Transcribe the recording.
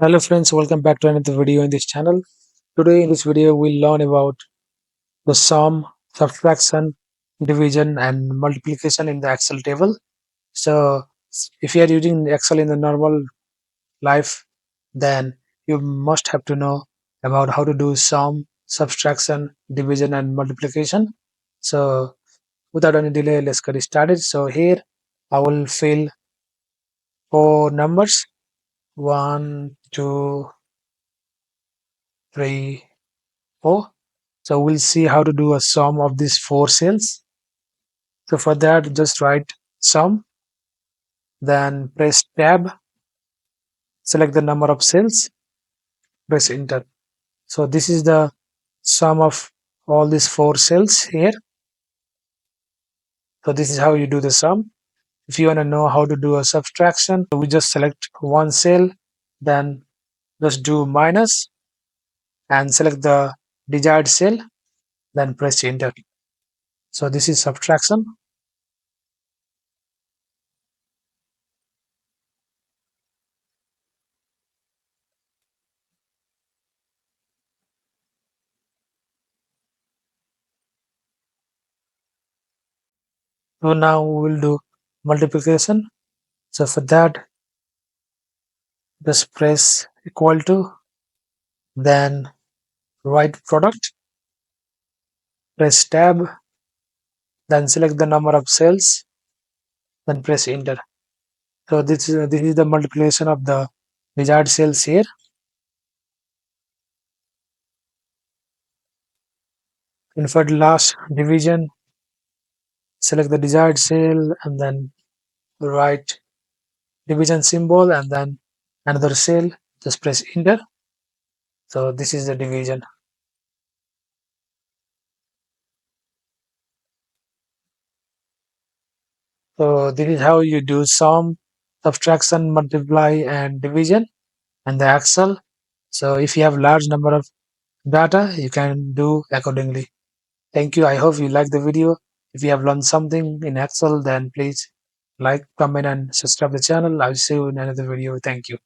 Hello friends, welcome back to another video in this channel. Today in this video we'll learn about the sum, subtraction, division and multiplication in the Excel table. So if you are using Excel in the normal life, then you must have to know about how to do sum, subtraction, division and multiplication. So without any delay, let's get started. So here I will fill four numbers: 1, 2, 3, 4. So we'll see how to do a sum of these four cells. So for that, just write sum, then press tab, select the number of cells, press enter. So this is the sum of all these four cells here. So this is how you do the sum. If you want to know how to do a subtraction, we just select one cell, then just do minus and select the desired cell, then press enter. So this is subtraction. So now we will do multiplication. So for that, just press equal to, then write product, press tab, then select the number of cells, then press enter. So this is the multiplication of the desired cells here. And for the last division, select the desired cell and then write division symbol and then another cell, just press enter. So this is the division. So this is how you do sum, subtraction, multiply and division and the Excel. So if you have large number of data, you can do accordingly. Thank you. I hope you like the video. If you have learned something in Excel, then please like, comment and subscribe the channel. I'll see you in another video. Thank you.